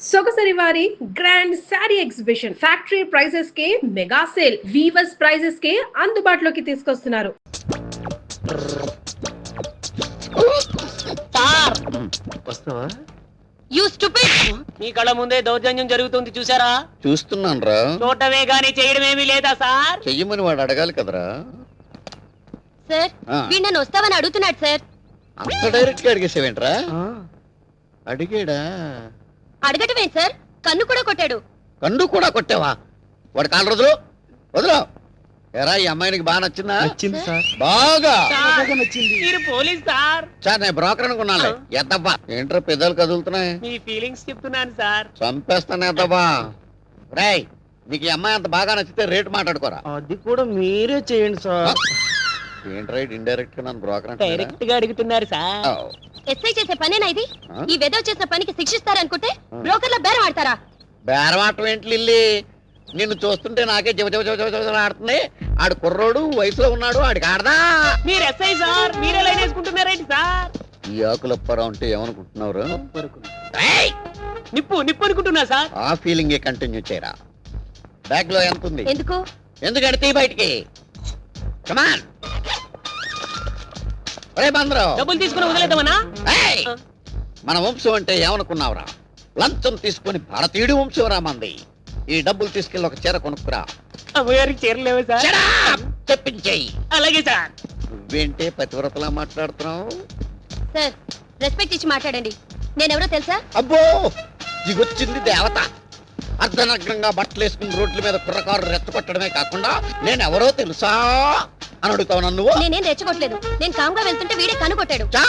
సొగసరి వారి grand sari exhibition factory prices కే mega sale weavers prices కే అందుబాటులోకి తీసుకొస్తున్నారు. వస్తావా? You stupid! మీ కళ్ళ ముందే దౌర్జన్యం జరుగుతుంది చూసారా? చూస్తున్నాను రా. చూడటమే గానీ చేయడమేమీ లేదా సార్? చెయ్యమని వాడు అడగాలి కదరా. సార్ వీడు నన్ను వస్తావని అడుగుతున్నాడు సార్. అంత డైరెక్ట్ గా అడిగేసేవేంట్రా? అడిగాడా? అడగటమే సార్, కన్ను కూడా కొట్టాడు. కన్ను కూడా కొట్టావా? వాడు కాలు రోజులు వదులు. ఎరా ఈ అమ్మాయినికి బాగా నచ్చిందా? నచ్చింది సార్, బాగా బాగా నచ్చింది. మీరు పోలీస్ సార్? సార్ నేను బ్రోకర్ అనుకున్నాను. ఎద్దబ్బా ఏంట్రా పెద్దలు కదులుతున్నాయి? మీ ఫీలింగ్స్ చెప్తున్నాను సార్. చంపేస్తాను ఎద్దబ్బా. రేయ్ నీకు ఈ అమ్మాయి అంత బాగా నచ్చితే రేటు మాట్లాడుకోరా. అది కూడా మీరే చేయండి సార్. ఏంట్రా ఇండైరెక్ట్ గా నన్ను బ్రోకర్ అంటే డైరెక్ట్ గా అడుగుతున్నారు సార్. ఎస్ఐ చేసే పనేనా ఇది? ఈ వెదవ చేసిన పనికి శిక్షిస్తారనుకుంటే బ్రోకర్ల బేరం ఆడతారా? బేరం ఆటం ఏంటి లిల్లీ? నిన్ను చూస్తుంటే నాకే ఆడుతుంది. ఆడు కుర్రోడు వయసులో ఉన్నాడు, ఆడికి ఆడదా? మీరు ఎస్ఐ సార్, మీరే లైన్ వేసుకుంటున్నారేంటి సార్? ఈ ఆకులప్పారా అంటే ఏమనుకుంటున్నారు? నిప్పు నిప్పు అనుకుంటున్నా సార్. ఆ ఫీలింగ్ కంటిన్యూ చేయరా. బ్యాగ్ లో ఎంత ఉంది? ఎందుకు? ఎందుకంటే తీ బయటికి. కమాన్ రే బందరు, డబ్బులు తీసుకుని వదిలేద్దామనా? ఏయ్! మన వంశం అంటే ఏమనుకున్నావురా? లంచం తీసుకుని భారతీయుడి వంశం రా మంది. ఈ డబ్బులు తీసుకెళ్ళి ఒక చీర కొనుక్కురా. అమ్మగారికి చేరలేవు సార్. Shut up! చెప్పించేయి. అలాగే సార్. నువ్వేంటే పతివ్రతలా మాట్లాడుతున్నావు? సార్ రెస్పెక్ట్ ఇచ్చి మాట్లాడండి. నేనెవరో తెలుసా? అబ్బో దిగొచ్చింది దేవత. అర్ధనగ్నంగా బట్టలు వేసుకుని రోడ్ల మీద కుర్రకారు రెచ్చగొట్టడమే కాకుండా నేనెవరో తెలుసా అని అడుగుతావు నన్ను. నేనేం రెచ్చగొట్టలేదు. నేను కామ్గా వెళ్తుంటే వీడే కన్ను కొట్టాడు. చా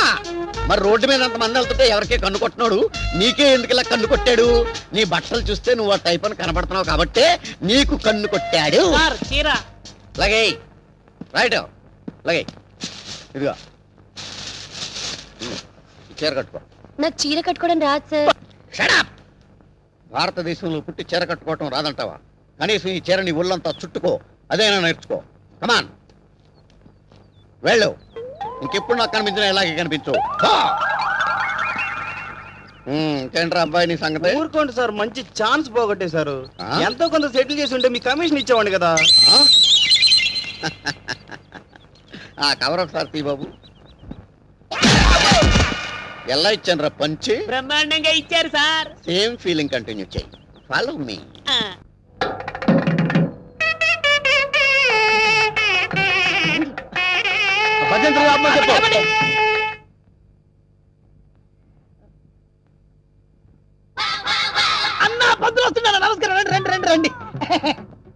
మరి రోడ్డు మీద అంత మంది వెళ్తుంటే ఎవరికే కన్ను కొట్టినాడు? నీకే ఎందుకు ఇలా కన్ను కొట్టాడు? నీ బట్టలు చూస్తే నువ్వు ఆ టైప్ అని కనబడుతున్నావు కాబట్టి నీకు కన్ను కొట్టాడు. సార్ చీర లగే రైట్ లగే. ఇదిగో చీర కట్టుకో. నాకు చీర కట్టుకోవడం రాదు సార్. Shut up! భారతదేశంలో పుట్టి చీర కట్టుకోవటం రాదంటావా? కనీసం ఈ చీర నీ ఒళ్ళంతా చుట్టుకో, అదేనా నేర్చుకో. కమాన్ వెళ్ళు. ఇంకెప్పుడు నాకు కనిపించిన ఇలాగే కనిపించు. ఇంకేంట్రా అబ్బాయి నీ సంగతి? ఊరుకోండి సార్, మంచి ఛాన్స్ పోగొట్టేశారు. ఆ? ఎంతో కొంత సెటిల్ చేసి ఉంటే మీ కమిషన్ ఇచ్చేవాడి కదా. ఆ కవర్ ఒకసారి తీ బాబు. ఎలా ఇచ్చాను రా పంచి? బ్రహ్మాండంగా ఇచ్చారు సార్. సేమ్ ఫీలింగ్ కంటిన్యూ చేయి. Follow me. అన్నా పంతులు వస్తున్నారా? నమస్కారం, రండి రండి రండి రండి.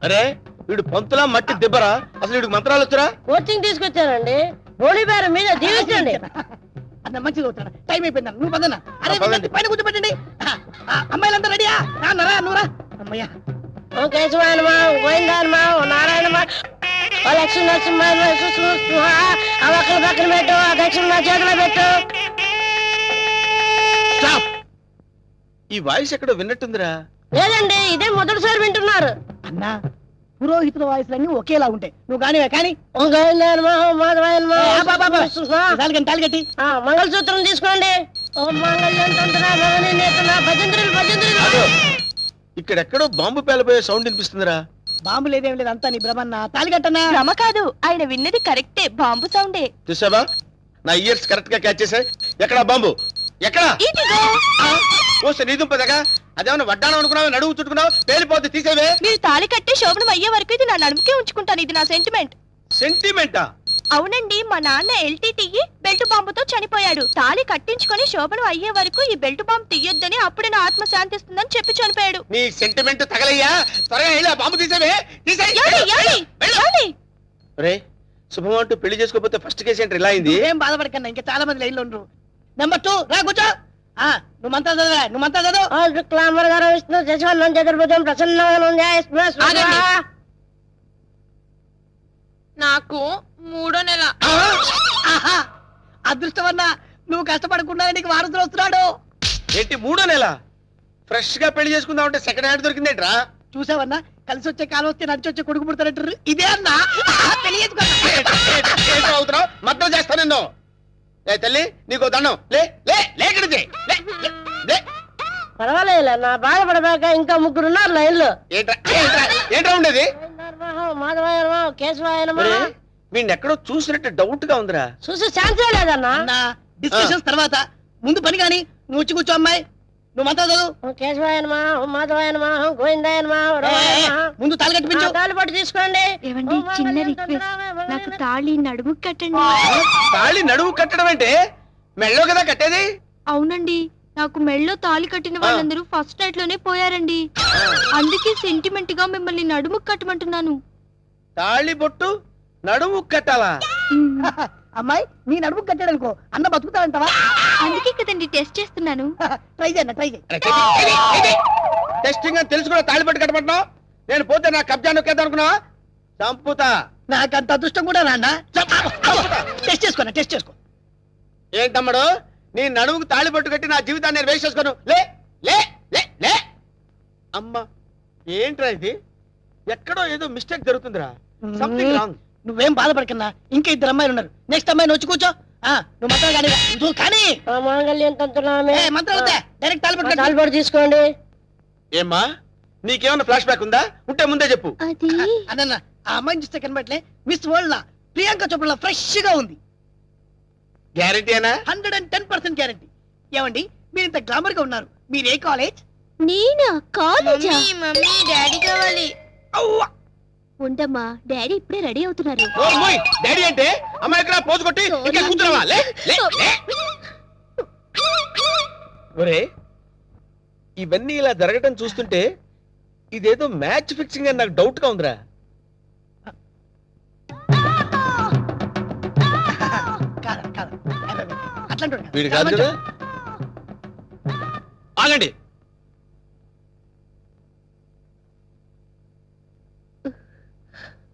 అరే వీడు పంతులా మట్టి దిబ్బరా? అసలు వీడికి మంత్రాలు వచ్చారా? కోచింగ్ తీసుకొచ్చానండి. హోళీబేరం మీద జీవించండి. అన్న మంచిగా అవుతాడు. టైం అయిపోయింది, నువ్వు పదన్నా. అరే పైన కూర్చోబెట్టండి. అమ్మాయిలంతా రెడీయా? రాన్నరా నువ్వురా. అమ్మయ్యా. ఓ కేశవాయనమా, ఓ గోవిందాయనమా, ఓ నారాయణమా, ఓ లక్ష్మీ నరసింహ, ఆ ఒక్కల పక్కన పెట్టు, ఆ దక్షిణ నా చేతిలో పెట్టు. ఈ వాయిస్ ఎక్కడో విన్నట్టుందిరా. లేదండి, ఇదే మొదటిసారి వింటున్నారు. అన్నా పురోహితుల వాయిస్లన్నీ ఒకేలా ఉంటాయి. నువ్వు కానివే కానీ. ఓ గోవిందాయనమా, ఓ మాధవాయనమా, తాలిగట్టి ఆ మంగళసూత్రం తీసుకోండి. ఓ మంగళ్యం తంత్ర భవని నేతన భజంత్రులు భజంత్రులు. ఇక్కడెక్కడో బాంబు పేలపోయే సౌండ్ వినిపిస్తుందిరా. బాంబు లేదేం లేదు, అంతా నీ భ్రమన్నా. తాలిగట్టన్నా. భ్రమ కాదు, ఆయన విన్నది కరెక్టే, బాంబు సౌండే. చూసావా, నా ఇయర్స్ కరెక్ట్ గా క్యాచ్ చేసాయి. ఎక్కడా బాంబు? ఎక్కడా? ఇదిగో. నీ దుంపదగా అదేమన్నా వడ్డానం అనుకున్నావు, నడువు చుట్టుకున్నావు, పేలిపోతే తీసేవే. మీరు తాళి కట్టి శోభనం అయ్యే వరకు ఇది నా నడుముకే ఉంచుకుంటాను. ఇది నా సెంటిమెంట్. సెంటిమెంటా? అవునండి, మా నాన్న ఎల్టీటీఈ బెల్ట్ బాంబుతో చనిపోయాడు. తాళి కట్టించుకొని శోభనం అయ్యే వరకు ఈ బెల్ట్ బాంబు తీయొద్దని, అప్పుడే నా ఆత్మ శాంతిస్తుందని చెప్పి చనిపోయాడు. నీ సెంటిమెంట్ తగలయ్యా. త్వరగా వెళ్ళి ఆ బాంబు తీసేవే. రే శుభం అంటూ పెళ్లి చేసుకోకపోతే ఫస్ట్ కేసు ఏంటి ఇలా అయింది? ఏం బాధపడకన్నా, ఇంకా చాలా మంది లైన్లో ఉండరు. నెంబర్ 2 రా కూర్చో. నువ్వు మంత్రా చదవరా? నువ్వు మంత్రా చదువు. ఓ శుక్లాంబరధరం విష్ణు శశివర్ణం చతుర్భుజం ప్రసన్నవదనం ఆగండి. నాకు 3వ నెల. అదృష్టమన్నా, నువ్వు కష్టపడకుండా నీకు వారసులు వస్తున్నాడు. ఏంటి 3వ నెల? ఫ్రెష్ గా పెళ్లి చేసుకుందాం అంటే సెకండ్ హ్యాండ్ దొరికిందేట్రా? చూసావన్నా, కలిసి వచ్చే కాలం వస్తే నడిచి వచ్చే కొడుకు పుడతారంటారు. ఇదే అన్నా పెళ్లి అవుతున్నావు, మద్దతు చేస్తా నిన్ను. ఏ తల్లి నీకు దండం. లే లే లేకడితే పర్వాలేదు నా బాధపడబాక ఇంకా ముగ్గురు ఉన్నారు లైన్లో. ఏంట్రా ఉండేది? మాధవాయనమా కేశవాయనమా వీడిని ఎక్కడో చూసినట్టు డౌట్ గా ఉందిరా. చూసి ఛాన్సే లేదన్నా. అన్నా డిస్కషన్స్ తర్వాత ముందు పని కానీ నువ్వు వచ్చి కూర్చో అమ్మాయి. నువ్వు మంత్రాలు చదువు. కేశవాయనమా మాధవాయనమా గోవిందాయనమా ముందు తాళి కట్టిపించు. తాళి పట్టు తీసుకోండి. ఏవండి చిన్న రిక్వెస్ట్, నాకు తాళి నడుము కట్టండి. తాళి నడుము కట్టడం అంటే మెళ్ళో కదా కట్టేది. అవునండి, నాకు మెళ్ళో తాళి కట్టిన వాళ్ళందరూ ఫస్ట్ నైట్ లోనే పోయారండి. అందుకే సెంటిమెంట్ గా మిమ్మల్ని నడుము కట్టమంటున్నాను. తాళి బొట్టు నడుము కట్టాలా? అమ్మాయి నీ నడుము కట్టాడు అనుకో అన్న బతుకుతాడంటావా? అందుకే కదండి టెస్ట్ చేస్తున్నాను. ట్రై చేయన్న ట్రై చేయి. టెస్టింగ్ అని తెలుసు కూడా తాళి పట్టు కట్టమంటున్నావు. నేను పోతే నా కబ్జా నొక్కేద్దాం అనుకున్నావా? చంపుతా. నాకంత అదృష్టం కూడా నాన్న. టెస్ట్ చేసుకో టెస్ట్ చేసుకో. ఏంటమ్మడు నీ నడుముకు తాళి పట్టు కట్టి నా జీవితాన్ని నేను వేస్ట్ చేసుకోను. లే లే లే లే అమ్మా, ఏంట్రా ఇది? ఎక్కడో ఏదో మిస్టేక్ జరుగుతుందిరా. Something wrong. నువ్వేం బాధపడకన్నా, ఇంకా ఇద్దరు అమ్మాయిలు ఉన్నారు. నెక్స్ట్ అమ్మాయిని వచ్చి కూర్చో. నువ్వు మంత్రాలు కానీ నువ్వు కానీ మాంగళ్యం తంతునామే. మంత్రాలు డైరెక్ట్ తాళి పట్టు తాళి పట్టు తీసుకోండి. ఏమ్మా నీకేమన్నా ఫ్లాష్ బ్యాక్ ఉందా? ఉంటే ముందే చెప్పు. అది అదన్న ఆ అమ్మాయిని చూస్తే కనబట్లే మిస్ వరల్డ్ లా ప్రియాంక చోప్రా ఫ్రెష్ గా ఉంది. గ్యారెంటీనా? 110% గ్యారంటీ. ఏమండి మీరు ఇంత గ్లామర్ గా ఉన్నారు, మీరు ఏ కాలేజ్? నేనా కాలేజా? మమ్మీ డాడీ కావాలి. ఉండమ్మా, డాడీ ఇప్పుడే రెడీ అవుతున్నారు. డాడీ అంటే అమ్మాయి ఇక్కడ పోజు కొట్టి ఇంకా కూర్చున్నావా? లే లే లే. ఒరే ఇవన్నీ ఇలా జరగటం చూస్తుంటే ఇదేదో మ్యాచ్ ఫిక్సింగ్ అని నాకు డౌట్ గా ఉందిరా. వీడు కాదు కదా. ఆగండి.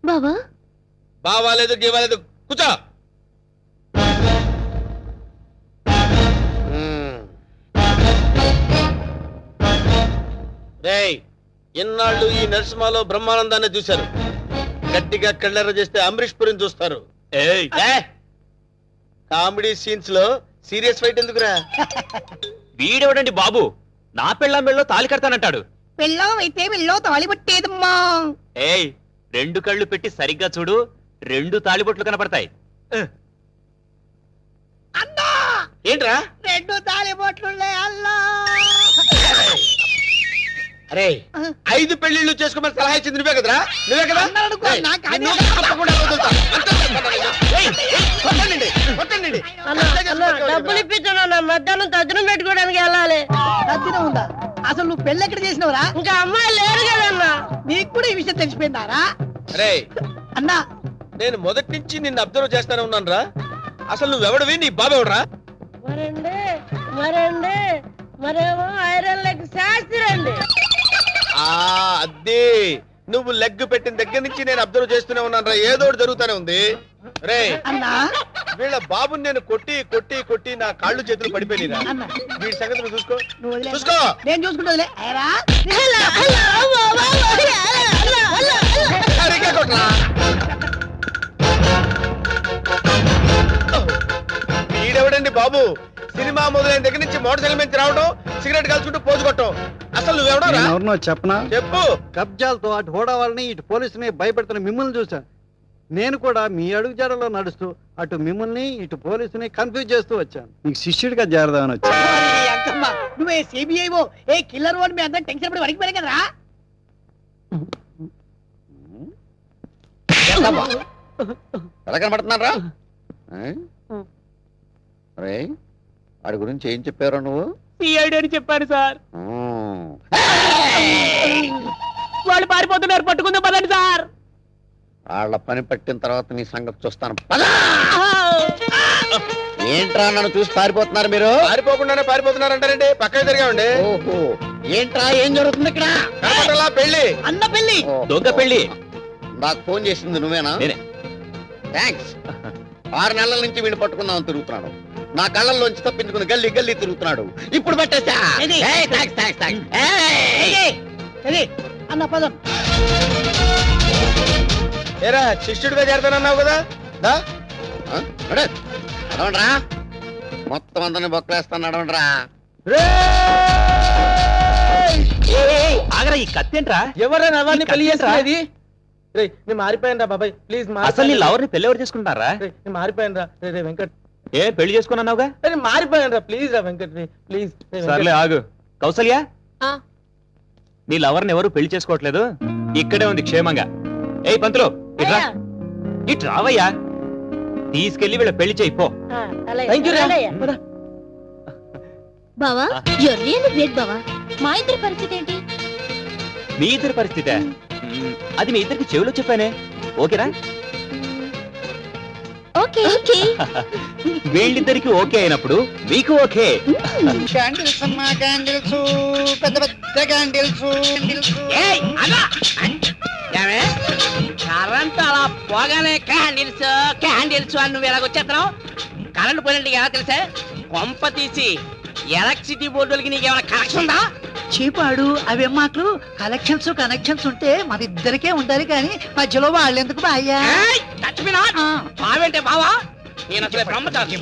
బావా బావాలేదు గీవాలేదు, కూర్చో. రేయ్ ఇన్నాళ్ళు ఈ నరసింహలో బ్రహ్మానందాన్ని చూశారు. గట్టిగా కళ్ళెర్ర చేస్తే అమరీష్ పురిని చూస్తారు. కామెడీ సీన్స్ లో సీరియస్ ఫైట్ ఎందుకురా? వీడెవడండి బాబు, నా పెళ్ళాం మెళ్ళో తాళి కడతానంటాడు. పెళ్ళం అయితే మెళ్ళో తాళి పట్టేదమ్మా. ఏయ్, 2 కళ్ళు పెట్టి సరిగ్గా చూడు, 2 తాళిబొట్లు కనపడతాయి. అన్నా ఏంట్రా? 2 తాళి బొట్లు అల్లా. అరే 5 పెళ్లిళ్ళు చేసుకోమని సలహా ఇచ్చింది నువ్వే కదరా? నువ్వే కదా? డబ్బులు ఇప్పించాను, మధ్యాహ్నం తద్దినం పెట్టుకోవడానికి వెళ్ళాలి. తద్దినం ఉందా? అసలు నువ్వు పెళ్ళి ఎక్కడ చేసినవరా? ఇంకా అమ్మాయి లేరు కదన్నా. నీకు కూడా ఈ విషయం తెలిసిపోయిందారా? అరే అన్నా నేను మొదటి నుంచి నిన్ను అబ్జర్వ్ చేస్తానే ఉన్నాను రా. అసలు నువ్వెవడవి, నీ బాబెవడరా? మరేమో ఐరన్ లెగ్ శాస్త్రి అండి. అదే నువ్వు లెగ్ పెట్టిన దగ్గర నుంచి నేను అబ్జర్వ్ చేస్తూనే ఉన్నాను రా. ఏదో ఒకటి జరుగుతూనే ఉంది. రే అన్నా వీళ్ళ బాబుని నేను కొట్టి కొట్టి కొట్టి నా కాళ్ళు చేతులు పడిపోయినా. అన్నా వీడి సంగతి నువ్వు చూసుకో. నువ్వు వదిలే. చూసుకో. నేను చూసుకుంటా. సరిగ్గా కొట్రా. వీడెవడండి బాబు? సినిమా మొదలైన దగ్గర నుంచి మోటార్ సైకిల్ మీద రావడం, సిగరెట్ కాల్చుకుంటూ పోజు కొట్టడం. అసలు నువ్వెవడరా? ఎవరినో చెప్పనా? చెప్పు. కబ్జాలతో అటు హోడా వాళ్ళని ఇటు పోలీసుని భయపెడుతున్న మిమ్మల్ని చూసా. నేను కూడా మీ అడుగు జాడలో నడుస్తూ అటు మిమ్మల్ని ఇటు పోలీసుని కన్ఫ్యూజ్ చేస్తూ వచ్చాను. మీకు శిష్యుడిగా చేరదామని వచ్చాను. నువ్వే సిబిఐఓ ఏ కిల్లర్ అని మీ అందరం టెన్షన్ పడి వడికిపోయారు కదరా? ఎలా కనబడుతున్నారా? అరే వాడి గురించి ఏం చెప్పారా నువ్వు? సిఐడి అని చెప్పాను సార్. వాళ్ళు పారిపోతున్నారు, పట్టుకుందాం పదండి సార్. వాళ్ళ పని పట్టిన తర్వాత నీ సంగతి చూస్తాను. ఏంట్రా నన్ను చూసి పారిపోతున్నారు మీరు? పారిపోకుండానే పారిపోతున్నారంటారండి. పక్కన తిరిగామండి. ఓహో ఏంట్రా ఏం జరుగుతుంది ఇక్కడ? కనపడలా పెళ్లి? అన్న పెళ్లి. దొంగ పెళ్లి. నాకు ఫోన్ చేసింది నువ్వేనా? థ్యాంక్స్. 6 నెలల నుంచి వీడిని పట్టుకుందామని తిరుగుతున్నాడు. నా కళ్ళల్లోంచి తప్పించుకుని గల్లీ గల్లీ తిరుగుతున్నాడు. ఇప్పుడు పట్టేసా. అన్న పదం. ఏరా శిష్యుడిగా చేరతానన్నావు కదా? నడవండ్రా, మొత్తం అందరిని బొక్కలేస్తాను. నడవండ్రా. రే ఆగరా ఈ కత్తేంట్రా? ఎవరైనా ఎవరిని ఈ పెళ్లి కత్తేంట్రా? చేసుకునేది? రేయ్ నేను మారిపోయాను రా బాబాయ్, ప్లీజ్ అసలు నీ లవర్ ని పెళ్లి ఎవరు చేసుకుంటారా? నేను మారిపోయాను రా. రే వెంకట్, ఏ పెళ్లి చేసుకున్నావుగా? నేను మారిపోయాను రా, ప్లీజ్ రా వెంకట్, ప్లీజ్. సర్లే ఆగు. కౌసల్య, ఆ. నీ లవర్ ని ఎవరు పెళ్లి చేసుకోవట్లేదు, ఇక్కడే ఉంది క్షేమంగా. ఏయ్ పంతులు, ఇట్రా అయ్యా. ఇటు రావయ్యా. తీసుకెళ్లి వీళ్ళ పెళ్లి చేయిపో. థ్యాంక్ యూ రా. బావా you're really great బావా. మా ఇద్దరి పరిస్థితి ఏంటి? మీ ఇద్దరి పరిస్థితే అది మీ ఇద్దరికి చెవిలో చెప్పానే. ఓకేనా? Okay okay. వీళ్ళిద్దరికి ఓకే అయినప్పుడు మీకు ఓకే. క్యాండిల్స్ అమ్మా, క్యాండిల్స్, పెద్ద పెద్ద క్యాండిల్స్. కరెంట్ అలా పోగానే క్యాండిల్స్ క్యాండిల్స్ అని నువ్వు ఎలాగొచ్చేస్తున్నావు? కరెంట్ పోయినట్టు ఎలా తెలుసా? కొంప తీసి ఎలక్ట్రిసిటీ బోర్డులకి నీకేమైనా కనెక్షన్ ఉందా? చీపాడు అవేం మాటలు. కనెక్షన్స్ ఉంటే మన ఇద్దరికే ఉండాలి కానీ మధ్యలో వాళ్ళెందుకు బాయ్యా? బావేంటే బావా? నేను అసలు బ్రహ్మచారి.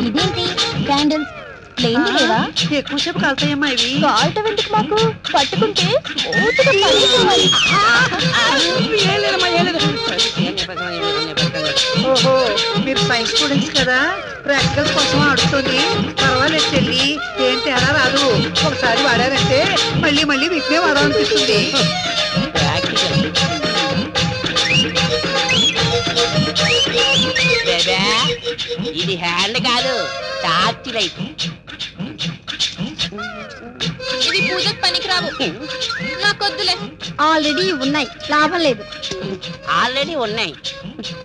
ఇదేంటి క్యాండిల్స్ ప్లేన్ లేవా? ఎక్కువసేపు కలుతాయమ్మా ఇవి. కాల్ట వెంటకి మాకు పట్టుకుంటే స్మూత్గా పడిపోవాలి. ఓహో మీరు సైన్స్ స్టూడెంట్స్ కదా, ప్రాక్టికల్స్ కోసం అడుగుతుంది. పర్వాలేదు చెల్లి, ఏం తేడా రాదు. ఒకసారి వాడారంటే మళ్ళీ మళ్ళీ వీటినే వాడాలనిపిస్తుంది. ఇది హ్యాండ్ కాదు, టార్చ్ లైట్. ఇది పూజకు పనికిరావు, నాకొద్దులే. ఆల్రెడీ ఉన్నాయి, లాభం లేదు. ఆల్రెడీ ఉన్నాయి,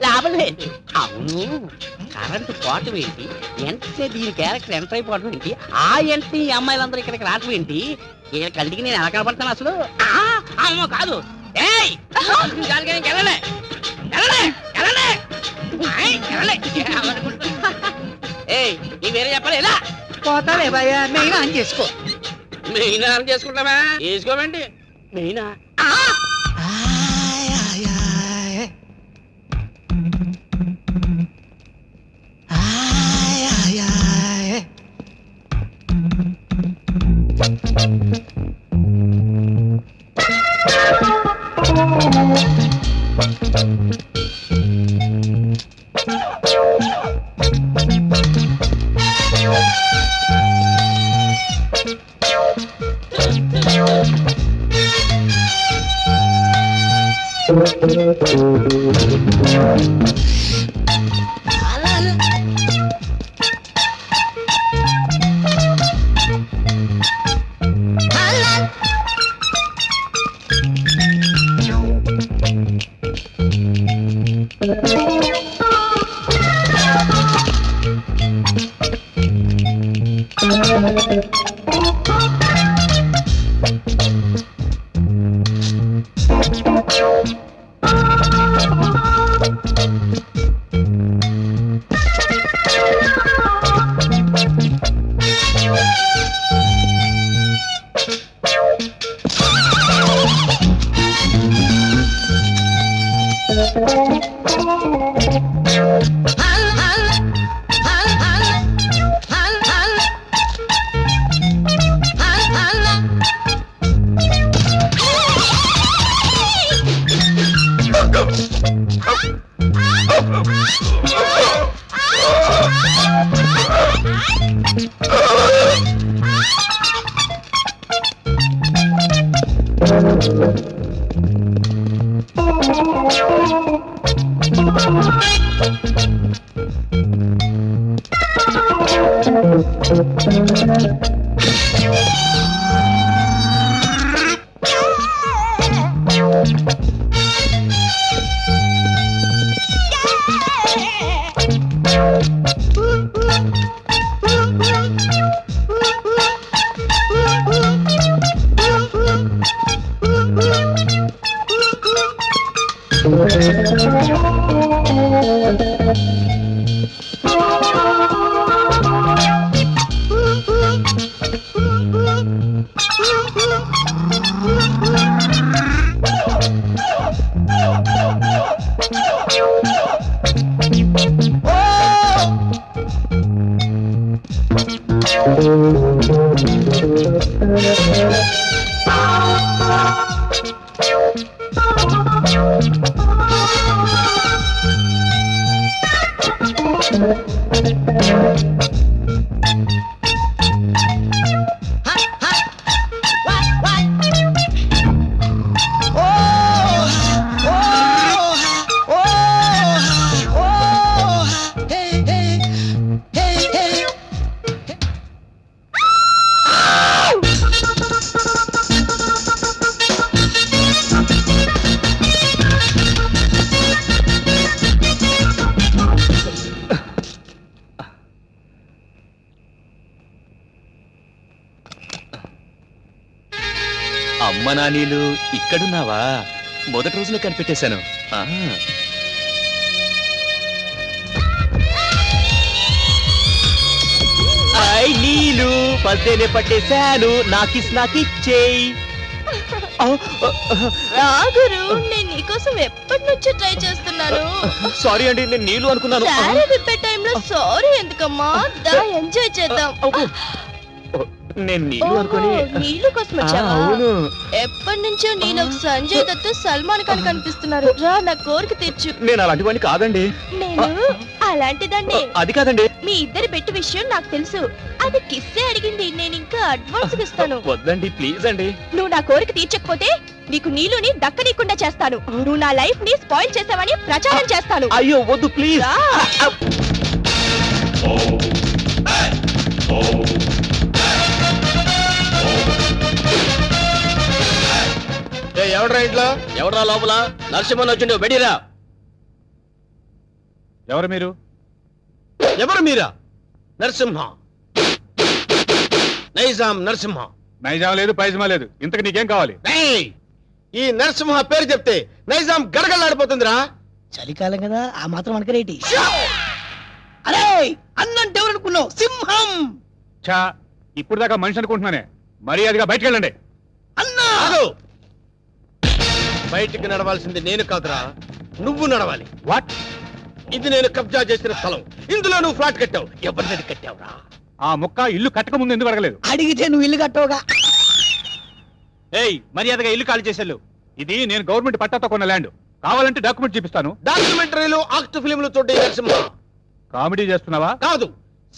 లాభం లేదు. అవును, కరెంటు పోవటం ఏంటి, ఎంతసేపు దీని క్యారెక్టర్ ఎంటర్ అయిపోవటం ఏంటి, ఆ ఎంట్రీ అమ్మాయిలందరూ ఇక్కడికి రావటం ఏంటి? వీళ్ళ కంటికి నేను ఎలా కనపడతాను అసలు? అమ్మో కాదు. ఏయ్ వెళ్ళలే వెళ్ళలే వెళ్ళలే. ఏయ్ నీ వేరే చెప్పాలి. ఎలా పోతాలే బాయ్యా, మెయిన్ ఆన్ చేసుకో. మెయిన్ ఆన్ చేసుకుంటామా? చేసుకోమండి మెయినా. అమ్మ నానీలు ఇక్కడున్నావా? మొదటి రోజునే కనిపెట్టేశాను. ఐ నీలు పద్దేనే పట్టేశాను, నాకిచ్చేయి. రాగురు, నేను నీకోసం ఎప్పటి నుంచో ట్రై చేస్తున్నాను. సారీ అండి, నేను నీళ్ళు అనుకున్నాను. సారీ విప్పే టైంలో సారీ ఎందుకమ్మా? దా ఎంజాయ్ చేద్దాం. నేను నీళ్ళు అనుకుని. నీళ్ళు కోసం వచ్చావా? అవును. ఎప్పటి నుంచో నేను సంజయ్ దత్, సల్మాన్ ఖాన్ కనిపిస్తున్నారు. రా, నా కోరిక తీర్చు. నేను అలాంటి వాడిని కాదండి. నేను అలాంటిదాన్ని. అది కాదండి. మీ ఇద్దరి బెట్టు విషయం నాకు తెలుసు. అది కిస్సే అడిగింది, నేను ఇంకా అడ్వాన్స్ ఇస్తాను. వద్దండి ప్లీజ్ అండి. నువ్వు నా కోరిక తీర్చకపోతే నీకు నీళ్ళుని దక్కనీయకుండా చేస్తాను. నువ్వు నా లైఫ్ ని స్పాయిల్ చేసావని ప్రచారం చేస్తాను. అయ్యో వద్దు ప్లీజ్. రా. ఎవడ్రా ఇంట్లో? ఎవడ్రా లోపల? నరసింహన్ వచ్చిండు, బెడిరా. ఎవరు మీరు? ఎవరు మీరా? నరసింహ, నైజాం నరసింహ. నైజాం లేదు, పైజమా లేదు. ఇంతకు నీకేం కావాలి? ఏయ్! ఈ నరసింహ పేరు చెప్తే నైజాం గడగడలాడిపోతుందిరా. చలికాలం కదా, ఆ మాత్రం అనకరేటి. అరే, అన్నంటే ఎవరనుకున్నావు? సింహం. చా, ఇప్పుడు దాకా మనిషి అనుకుంటున్నానే. మర్యాదగా బయటికి వెళ్ళండి. అన్నా, ఆగు! బయటికి నడవాల్సింది నేను కాదురా, నువ్వు నడవాలి. వాట్? ఇది నేను కబ్జా చేసిన స్థలం. ఇందులో నువ్వు ఫ్లాట్ కట్టావు. ఎవరిని కట్టావురా? ఆ ముక్క ఇల్లు కట్టక ముందు ఎందుకు అడగలేదు? అడిగితే నువ్వు ఇల్లు కట్టవుగా. ఏయ్, మర్యాదగా ఇల్లు ఖాళీ చేసేళ్ళు. ఇది నేను గవర్నమెంట్ పట్టాతో కొన్న ల్యాండ్. కావాలంటే డాక్యుమెంట్ చూపిస్తాను. డాక్యుమెంటరీలు, ఆక్ట్ ఫిలింలు చూడే నరసింహ. కామెడీ చేస్తున్నావా? కాదు,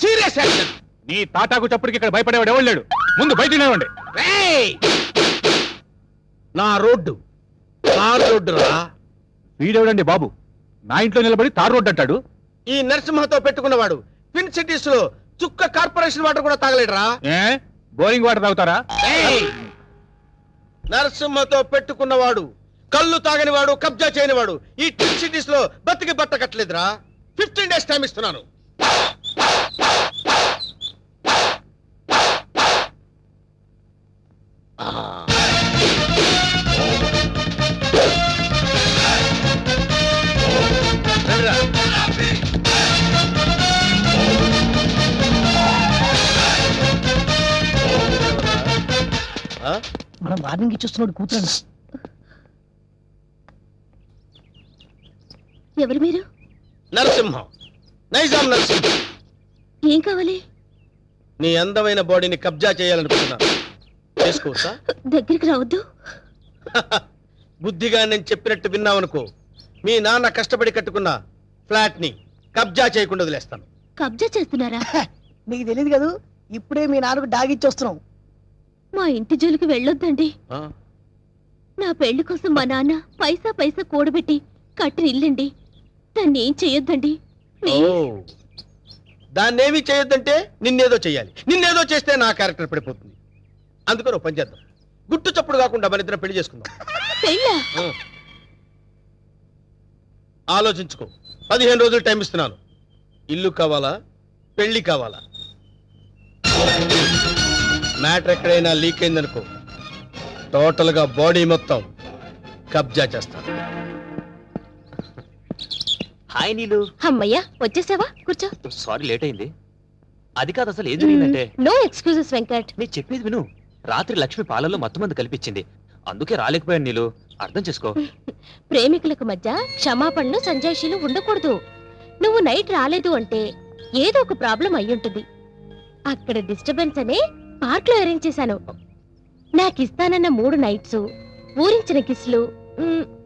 సీరియస్ యాక్షన్. నీ తాటాకు చప్పుడుకి ఇక్కడ భయపడేవాడు ఎవడు లేడు. ముందు బయటికి లేవండి. ఏయ్! నా రోడ్డు తార్ రోడ్డు రా. వీడెవడండి బాబు నా ఇంట్లో నిలబడి తార్ రోడ్డు అంటాడు? ఈ నరసింహతో పెట్టుకున్నవాడు ట్విన్ సిటీస్ లో చుక్క కార్పొరేషన్ వాటర్ కూడా తాగలేడురా. ఏ బోరింగ్ వాటర్ తాగుతారా? ఏయ్! నరసింహతో పెట్టుకున్నవాడు కళ్ళు తాగనివాడు, కబ్జా చేయనివాడు ఈ ట్విన్ సిటీస్ లో బతికి బట్ట కట్టలేదురా. 15 days టైం ఇస్తున్నాను. రండిరా. మనం వార్నింగ్ ఇచ్చేస్తున్నాడు కూతురు. ఎవరు మీరు? నరసింహం, నైజాం నరసింహం. ఏం కావాలి? నీ అందమైన బాడీని కబ్జా చేయాలనుకుంటున్నాను. చేసుకోవచ్చా? దగ్గరికి రావద్దు. బుద్ధిగా నేను చెప్పినట్టు విన్నావనుకో, మీ నాన్న కష్టపడి కట్టుకున్న ఫ్లాట్ ని కబ్జా చేయకుండా వదిలేస్తాను. కబ్జా చేస్తున్నారా? నీకు తెలియదు కదా, ఇప్పుడే మీ నాన్నకు డాగిచ్చొస్తున్నావు. మా ఇంటి జోలికి వెళ్ళొద్దండి. ఆ? నా పెళ్లి కోసం మా నాన్న పైసా పైసా కూడబెట్టి కట్టిన ఇల్లండి. దాన్ని ఏం చెయ్యొద్దండి. ఓ, దాన్నేమీ చేయొద్దంటే నిన్నేదో చెయ్యాలి. నిన్నేదో చేస్తే నా క్యారెక్టర్ పడిపోతుంది. అందుకని ఓ పని చేద్దాం, గుట్టు చప్పుడు కాకుండా మన ఇద్దరం పెళ్లి చేసుకుందాం. పెళ్ళా? ఆలోచించుకో. 15 రోజులు టైం ఇస్తున్నాను. ఇల్లు కావాలా, పెళ్లి కావాలా? మ్యాటర్ ఎక్కడైనా లీక్ అయిందనుకో, టోటల్ గా బాడీ మొత్తం కబ్జా చేస్తాను. హాయ్ నీలు. అమ్మయ్యా, వచ్చేసావా? కూర్చో. సారీ లేట్ అయింది. అది కాదు, అసలు ఏం జరిగిందంటే. No excuses Venkat. నేను చెప్పేది విను. రాత్రి లక్ష్మి పాలల్లో మత్తు మందు కల్పించింది. అందుకే రాలేకపోయాను నీలు. అర్థం చేసుకో. ప్రేమికులకు మధ్య క్షమాపణలు సంజాయిషీలు ఉండకూడదు. నువ్వు నైట్ రాలేదు అంటే ఏదో ఒక ప్రాబ్లం అయ్యుంటుంది. అక్కడ డిస్టర్బెన్స్ అనే పార్క్ లో అరేంజ్ చేశాను. నాకు ఇస్తానన్న 3 నైట్స్, ఊరించిన కిస్లు.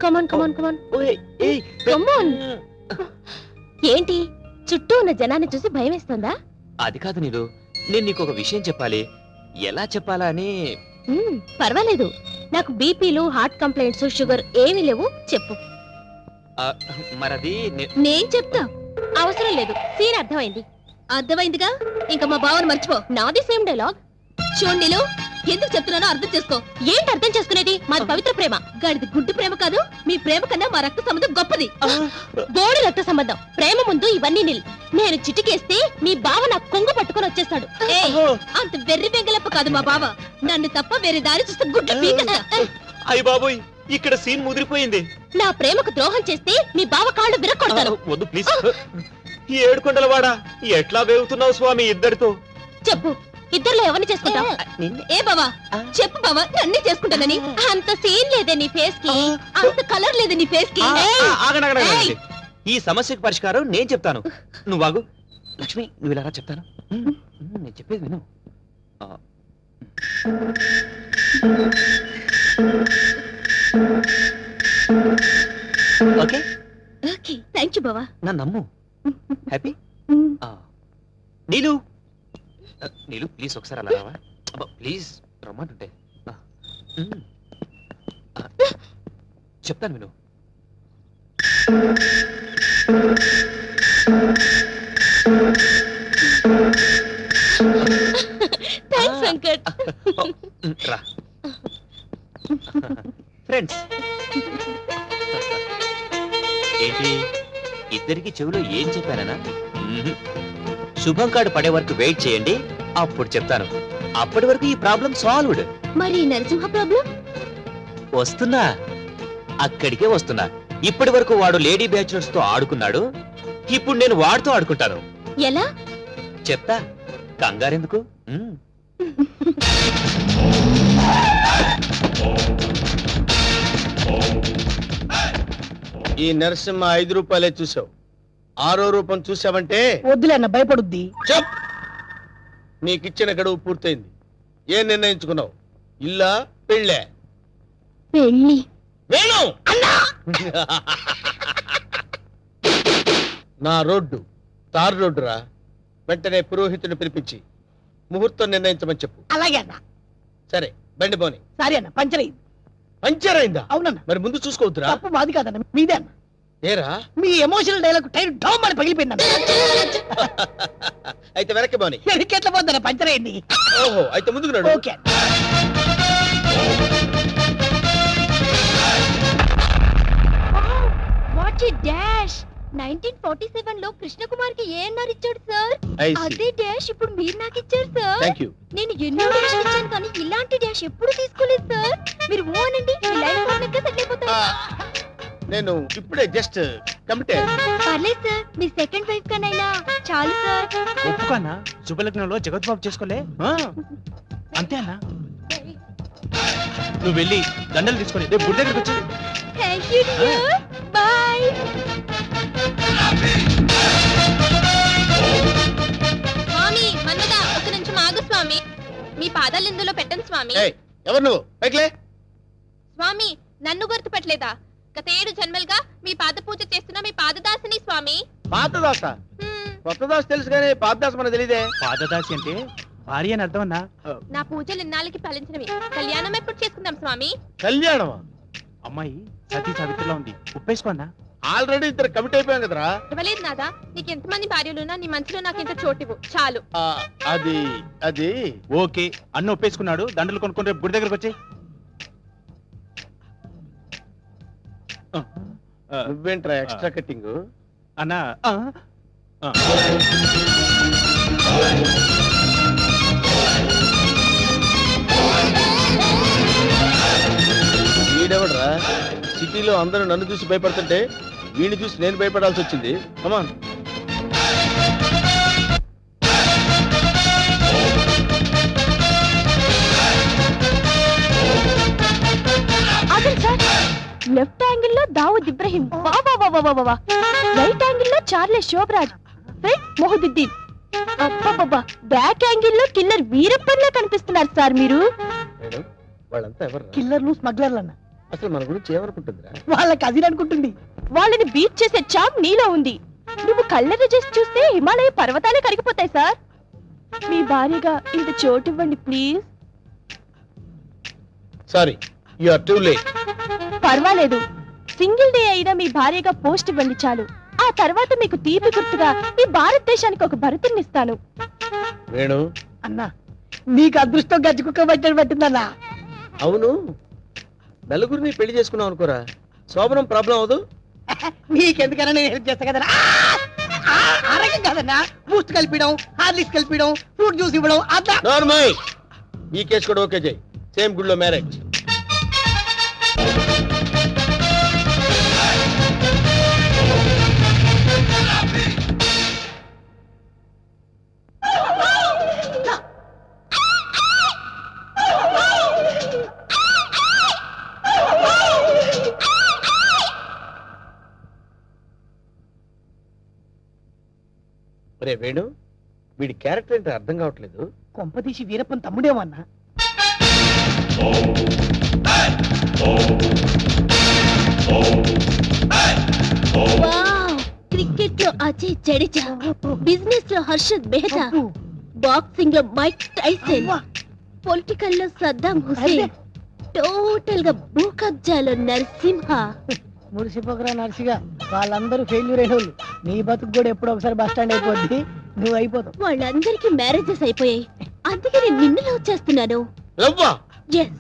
కమాన్ కమాన్ కమాన్ కమాన్. ఏంటి చుట్టూ ఉన్న జనాన్ని చూసి భయం వేస్తుందా? అది కాదు నీలు, నేను నీకు ఒక విషయం చెప్పాలి. ఎలా చెప్పాలా అని. పర్వాలేదు, నాకు బీపీలు, హార్ట్ కంప్లైంట్స్, షుగర్ ఏమీ లేవు. చెప్పు. మరది నేను చెప్తా. అవసరం లేదు, సీన్ అర్థమైంది. అర్థమైందిగా, ఇంకా మా బావని మర్చిపో. నాది సేమ్ డైలాగ్. చూండిలు, ఎందుకు చెప్తున్నానో అర్థం చేసుకో. ఏంటి అర్థం చేసుకునేది? మాది పవిత్ర ప్రేమ, గడిది గుడ్డు ప్రేమ కాదు. మీ ప్రేమ కన్నా మా రక్త సంబంధం గొప్పది. బోడి రక్త సంబంధం. ప్రేమ ముందు ఇవన్నీ నిల్. నేను చిటికేస్తే మీ బావ నా కొంగు పట్టుకొని వచ్చేస్తాడు. అంత వెర్రి బెంగలప్ప కాదు మా బావ. నన్ను తప్ప వేరే దారి చూస్తే గుడ్డు పీకస్తా. అయ్య బాబోయ్, ఇక్కడ సీన్ ముదిరిపోయింది. నా ప్రేమకు ద్రోహం చేస్తే మీ బావ కాళ్ళు విరక్కొడతాను. వద్దు ప్లీజ్. ఈ ఏడుకొండలవాడా, ఎట్లా వేగుతున్నావు స్వామి ఇద్దరితో? చెప్పు, ఇద్దరులో ఎవరిని చేసుకుంటావు? ఏ బావా, చెప్పు బావా, నన్నే చేసుకుంటానని. అంత సీన్ లేదే నీ ఫేస్ కి, అంత కలర్ లేదే నీ ఫేస్ కి. ఆగండి. ఈ సమస్యకు పరిష్కారం నేను చెప్తాను. నువ్వు ఆగు. లక్ష్మి, నువ్వు ఇలా చెప్తాను. నేను చెప్పేది విను. ఓకే ఓకే, థ్యాంక్ యూ బావా. నా నమ్ము. హ్యాపీ. నీలు, నీలు ప్లీజ్ ఒకసారి అలా రావా? ప్లీజ్ రమ్మంటుంటే. చెప్తాను విను. థ్యాంక్స్ వెంకట్. రా ఫ్రెండ్స్. ఏంటి ఇద్దరికి చెవిలో ఏం చెప్పానా? శుభం కార్డు పడే వరకు వెయిట్ చేయండి, అప్పుడు చెప్తాను. అప్పటి వరకు ఈ ప్రాబ్లం సాల్వ్డ్. మరి నరసింహ ప్రాబ్లం? వస్తున్నా, అక్కడికే వస్తున్నా. ఇప్పటి వరకు వాడు లేడీ బ్యాచులర్స్ తో ఆడుకున్నాడు, ఇప్పుడు నేను వాడితో ఆడుకుంటాను. ఎలా చెప్తా, కంగారెందుకు. ఈ నరసింహ 5 రూపాయలే చూసావు, 6వ రూపం చూసావంటే వద్దులే అన్న, భయపడుద్ది. చెప్. నీకిచ్చిన గడువు పూర్తయింది. ఏం నిర్ణయించుకున్నావు? ఇల్లా పెళ్ళే? పెళ్ళి. వేణు నా రోడ్డు తారు రోడ్డు రా. వెంటనే పురోహితుని పిలిపించి ముహూర్తం నిర్ణయించమని చెప్పు. అలాగే అన్న. సరే, బండి పోని. సరే అన్న, పంచర్ అయింది. పంచర్ అయిందా? అవునన్న. మరి ముందు చూసుకోవద్దురా. తప్పు మాది కాదన్న, మీదే అన్న. ఏరా, మీ ఎమోషనల్ డైలాగ్ టైర్ డౌన్ అని పగిలిపోయిందన్న. అయితే వెనక్కి పోని. ఎట్లా పోద్దన్న, పంచర్ అయింది. ఓహో, అయితే ముందుకు నడు. ఓకే. What a dash. 1947 లో కృష్ణ కుమార్ కి ఏఎన్ఆర్ ఇచ్చాడు సార్. I see. అదే డాష్ ఇప్పుడు మీరు నాకు ఇచ్చారు సార్. Thank you. నేను ఎన్నో డాష్ ఇచ్చాను కానీ ఇలాంటి డాష్ ఎప్పుడు తీసుకోలేదు సార్. మీరు ఓ అనండి, మీ లైఫ్ పార్ట్నర్ గా సెటిల్ అయిపోతారు. నేను ఇప్పుడే జస్ట్ కమిటే. పర్లేదు సార్, మీ సెకండ్ వైఫ్ కనైనా చాలు సార్. ఒప్పుకోనా? శుభలగ్నంలో జగద్బాబు చేసుకోలే. అంతే అన్నా. నువ్వు వెళ్ళి దండలు తీసుకొని రేపు గుడి దగ్గరకు వచ్చి. Thank you dear, bye. Swami Manmadha, ఒక నిమిషం ఆగు స్వామి. మీ పాదాలు ఇందులో పెట్టండి స్వామి. ఎవరు నువ్వు? పైకిలే. స్వామి, నన్ను గుర్తుపట్టలేదా? గత 7 జన్మలుగా మీ పాద పూజ చేస్తున్న మీ పాదదాసిని స్వామి. పాతదాస? కొత్త దాస తెలుసు కానీ పాతదాస మనకు తెలియదే. పాదదాసి అంటే భార్య అని అర్థం అన్నా. నా పూజలు ఇన్నాళ్ళకి ఫలించినవి. కళ్యాణం ఎప్పుడు చేసుకుందాం స్వామి? కళ్యాణమా? అమ్మాయి సతీ సావిత్రిలో ఉంది, ఉప్పేసుకోన్నా. ఆల్రెడీ ఇద్దరు కమిట్ అయిపోయాం కదరా. ఇవ్వలేదు నాదా, నీకు ఎంతమంది భార్యలున్నా నీ మనసులో నాకు ఇంత చోటివు చాలు. అది అది ఓకే, అన్న ఒప్పేసుకున్నాడు. దండలు కొనుక్కొని రేపు గుడి దగ్గరకు వచ్చి. నువ్వేంట్రా ఎక్స్ట్రా కటింగ్? అన్నా వీడెవడరా? సిటీలో అందరూ నన్ను చూసి భయపడుతుంటే వీడిని చూసి నేను భయపడాల్సి వచ్చింది. కమాన్. లెఫ్ట్ యాంగిల్ లో దావుద్ ఇబ్రహీం, రైట్ యాంగిల్ లో చార్లెస్ శోభరాజ్, ఫ్రెండ్ మొహదుద్దీన్, అబ్బబ్బబ్బా బ్యాక్ యాంగిల్ లో కిల్లర్ వీరప్పన్లా కనిపిస్తున్నారు సార్ మీరు. మేడం వాళ్ళంతా ఎవరు కిల్లర్లు స్మగ్లర్లు అన్న అసలు మన గురించి ఏమనుకుంటుందిరా? వాళ్ళ కజిన్ అనుకుంటుంది. వాళ్ళని బీట్ చేసే చాప్ నీలో ఉంది. నువ్వు కళ్ళెర్ర చేసి చూస్తే హిమాలయ పర్వతాలే కరిగిపోతాయి సార్. మీ భార్యగా ఇంత చోటు ఇవ్వండి please. Sorry you are too late. పర్వాలేదు, సింగిల్ డే అయినా మీ భార్యగా పోస్ట్ ఇవ్వండి చాలు. ఆ తర్వాత మీకు తీపి గుర్తుగా ఈ భారతదేశానికి ఒక భరతుని ఇస్తాను. వేణు అన్నా నీకు అదృష్టం గజ్జి కుక్క పట్టని పట్టిందన్నా. అవును, నలుగురిని పెళ్లి చేసుకున్నావు అనుకోరా, శోభనం ప్రాబ్లం అవదు. నీకెందుకన్నా నేను హెల్ప్ చేస్తా కదన్నా. ఆరోగ్యం కాదన్నా, బూస్ట్ కలిపిడం, హార్లిక్స్ కలిపిడం, ఫ్రూట్ జ్యూస్ ఇవ్వడం అదా. నార్మల్ ఈ కేసు కూడా ఓకే చేయి. సేమ్ గుడ్ లో మ్యారేజ్. రే వేణు, వీడి క్యారెక్టర్ ఏంటో అర్థం కావట్లేదు. కొంపతీసి వీరప్పన్ తమ్ముడేమన్నా. క్రికెట్ లో అజయ్ జడేజా, బిజినెస్ లో హర్షద్ మెహతా, బాక్సింగ్ లో మైక్ టైసన్, పొలిటికల్ లో సద్దాం హుసేన్, టోటల్ గా భూ కబ్జాలో నరసింహ. మురిసిపోకరా నర్సిగా, వాళ్ళందరూ ఫెయిల్యూర్ అయిన వాళ్ళు. నీ బతుకు కూడా ఎప్పుడో ఒకసారి బస్ స్టాండ్ అయిపోద్ది, నువ్వు అయిపోతావు. వాళ్ళందరికీ మ్యారేజెస్ అయిపోయాయి, అందుకే నేను నిన్ను లవ్ చేస్తున్నాను. ఎస్,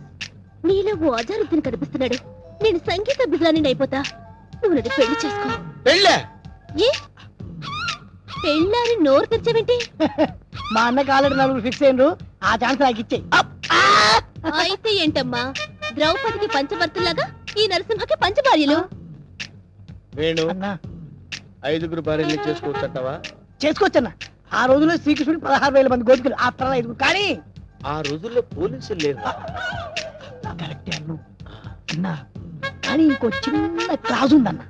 నీలో ఓ అజారుద్దీన్ కనిపిస్తున్నాడు. నేను సంగీత బిజాని అయిపోతా, నువ్వు నన్ను పెళ్లి చేసుకో. పెళ్ళే ఏ పెళ్ళారి నోరు తెచ్చావేంటి? మా అన్నకి ఆల్రెడీ నలుగురు ఫిక్స్ అయినరు, ఆ ఛాన్స్ నాకు ఇచ్చేయి. అయితే ఏంటమ్మా, ద్రౌపదికి పంచభర్తలాగా ఈ నరసింహకి పంచభార్యలు. వేణు, అన్నా 5 భార్యలు చేసుకోవచ్చంటావా? చేసుకోవచ్చన్నా. ఆ రోజుల్లో శ్రీకృష్ణుడు 16,000 మంది గోపికలు, ఆ తర్వాత 5. కానీ ఆ రోజుల్లో పోలీసులు లేరు. కరెక్టే అన్నా, కానీ ఇంకో చిన్న క్లాజ్ ఉందన్న.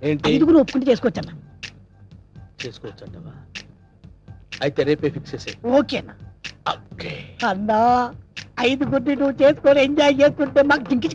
ఏంటి? 5 ఒప్పుకుంటే చేసుకోవచ్చన్నా. చేసుకోవచ్చంటావా? అయితే రేపే ఫిక్స్ చేసే. ఓకే అన్న. అన్నా 5 నువ్వు చేసుకొని ఎంజాయ్ చేసుకుంటే మాకు జింకి